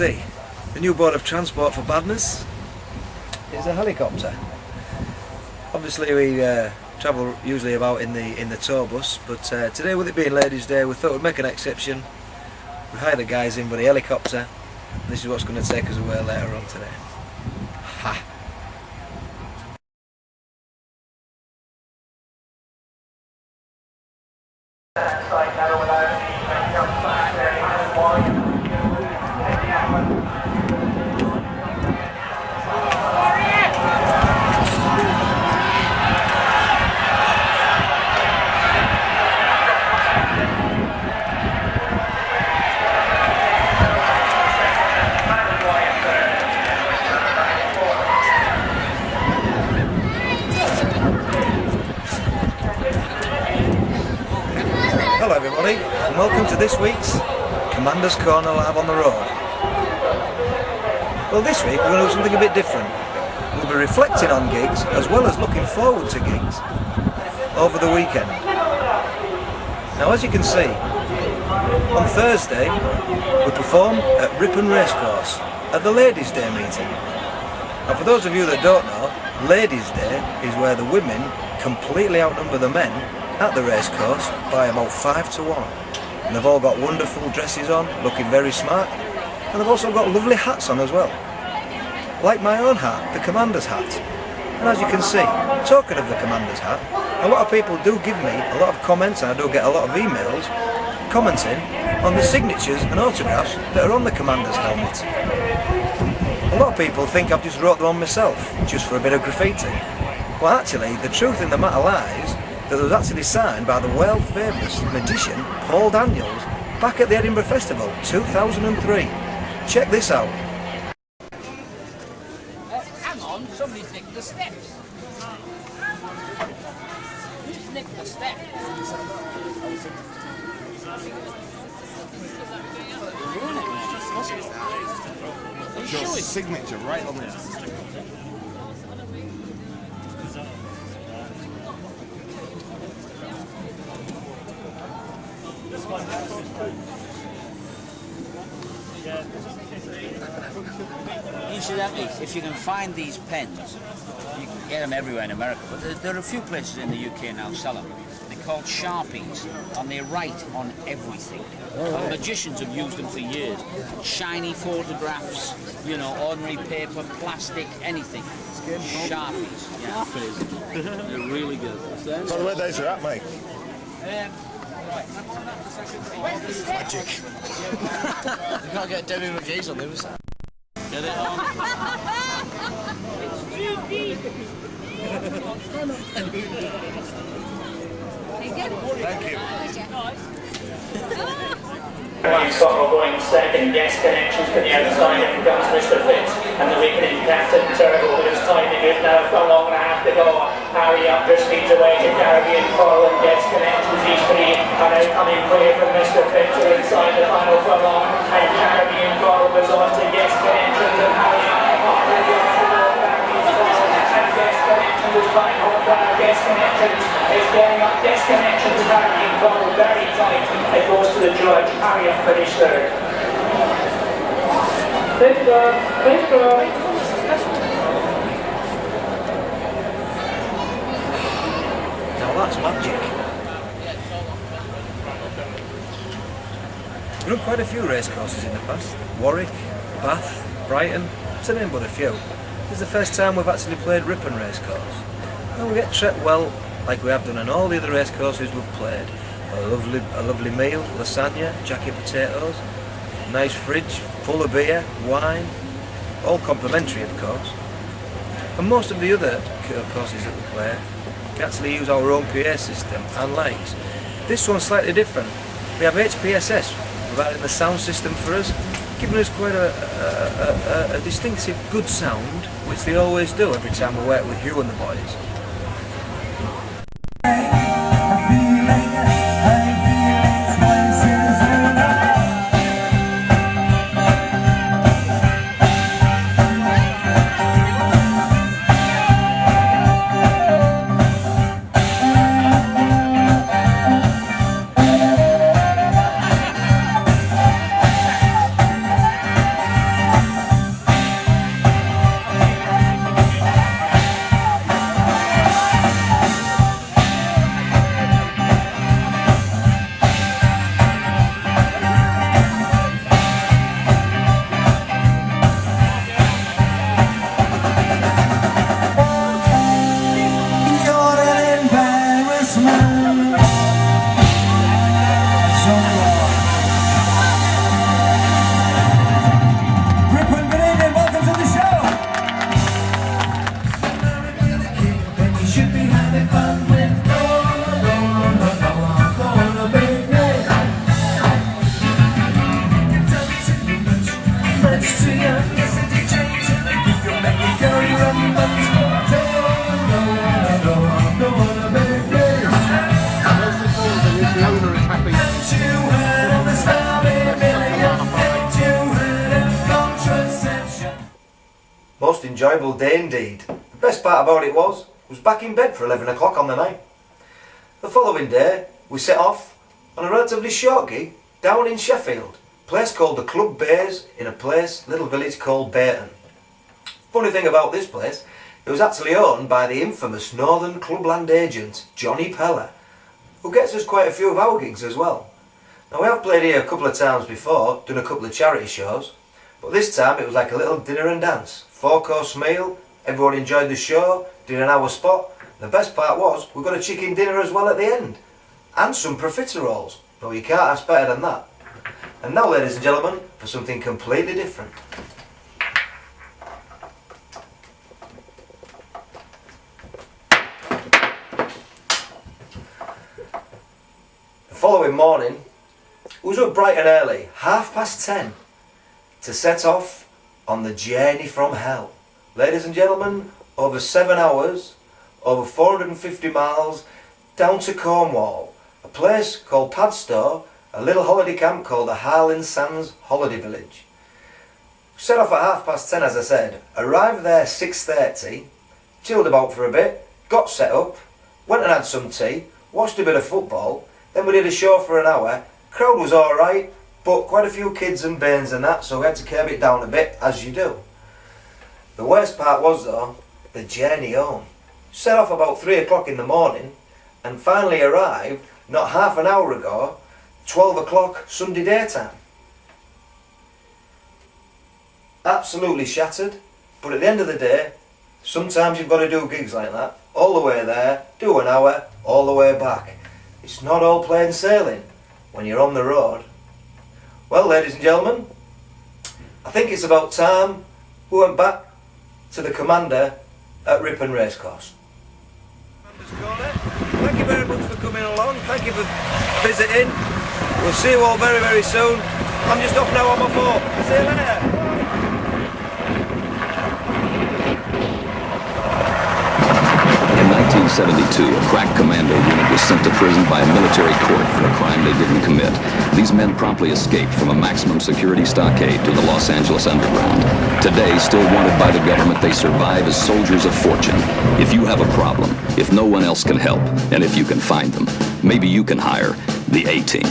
see, the new board of transport for Badness is a helicopter. Obviously we travel usually about in the tour bus, but today, with it being Ladies' Day, we thought we'd make an exception. We hired the guys in with a helicopter. This is what's going to take us away later on today. Ha! Hello everybody, and welcome to this week's Commander's Corner Live on the Road. Well, this week we're going to do something a bit different. We'll be reflecting on gigs as well as looking forward to gigs over the weekend. Now, as you can see, on Thursday we perform at Ripon Racecourse at the Ladies' Day meeting. And for those of you that don't know, Ladies' Day is where the women completely outnumber the men at the racecourse by about 5 to 1. And they've all got wonderful dresses on, looking very smart, and they've also got lovely hats on as well. Like my own hat, the Commander's hat. And as you can see, talking of the Commander's hat, a lot of people do give me a lot of comments, and I do get a lot of emails commenting on the signatures and autographs that are on the Commander's helmet. A lot of people think I've just wrote them on myself, just for a bit of graffiti. Well, actually, the truth in the matter lies that it was actually signed by the world famous magician Paul Daniels back at the Edinburgh Festival 2003. Check this out. Hang on, somebody's nicked the steps. Who's nicked the steps? Your signature right on there. Incidentally, if you can find these pens, you can get them everywhere in America, but there are a few places in the UK now sell them. They're called Sharpies, and they write on everything. And magicians have used them for years. Shiny photographs, you know, ordinary paper, plastic, anything. Sharpies. Yeah. They're really good. By the way, those are at, mate. Magic. You can't get Debbie McGee's on the other side. Get it on. It's too deep. Thank you. Scott going second, Guest Connections to the outside, and comes Mr. Fitz, and the weakening Captain Turbo, who's timing it now for a long and a half to go. Harry up just speeds away to Caribbean Coral and Guest Connections, these three are now coming clear from Mr. Fitz, who inside the final furlong, and Caribbean Coral was on to Guest Connections, and Harry up and Guest Connections is trying home down. Guest Connections is getting up. Guest Connections, Caribbean Coral very tight. It goes to the judge. Harry up finished third. Let's go. Now that's magic. We've done quite a few racecourses in the past. Warwick, Bath, Brighton, to name but a few. This is the first time we've actually played Ripon Racecourse. And we get treated well, like we have done on all the other racecourses we've played. A lovely meal, lasagna, jacket potatoes, nice fridge, full of beer, wine, all complimentary of course. And most of the other courses that we play, we actually use our own PA system and lights. This one's slightly different. We have HPSS providing the sound system for us, giving us quite a distinctive good sound, which they always do every time we work with Hugh and the boys. enjoyable day indeed. The best part about it was back in bed for 11 o'clock on the night. The following day, we set off on a relatively short gig down in Sheffield, a place called the Club Bays in a little village called Bayton. Funny thing about this place, it was actually owned by the infamous Northern Clubland agent, Johnny Peller, who gets us quite a few of our gigs as well. Now we have played here a couple of times before, done a couple of charity shows, but this time it was like a little dinner and dance. 4-course meal, everyone enjoyed the show, did an hour spot. The best part was, we got a chicken dinner as well at the end. And some profiteroles. No, you can't ask better than that. And now, ladies and gentlemen, for something completely different. The following morning, we was up bright and early, 10:30, to set off on the journey from hell. Ladies and gentlemen, over 7 hours, over 450 miles, down to Cornwall, a place called Padstow, a little holiday camp called the Harlin Sands Holiday Village. Set off at 10:30, as I said, arrived there 6:30, chilled about for a bit, got set up, went and had some tea, watched a bit of football, then we did a show for an hour. Crowd was alright, but quite a few kids and bairns and that, so we had to curb it down a bit, as you do. The worst part was though, the journey home. Set off about 3 o'clock in the morning and finally arrived not half an hour ago, 12 o'clock Sunday daytime. Absolutely shattered, but at the end of the day, sometimes you've got to do gigs like that, all the way there, do an hour, all the way back. It's not all plain sailing when you're on the road. Well, ladies and gentlemen, I think it's about time we went back to the commander at Ripon Racecourse. Thank you very much for coming along. Thank you for visiting. We'll see you all very, very soon. I'm just off now on my phone. See you later. In 1972, a crack commando unit was sent to prison by a military court for a crime they didn't commit. These men promptly escaped from a maximum security stockade to the Los Angeles underground. Today, still wanted by the government, they survive as soldiers of fortune. If you have a problem, if no one else can help, and if you can find them, maybe you can hire the A-Team.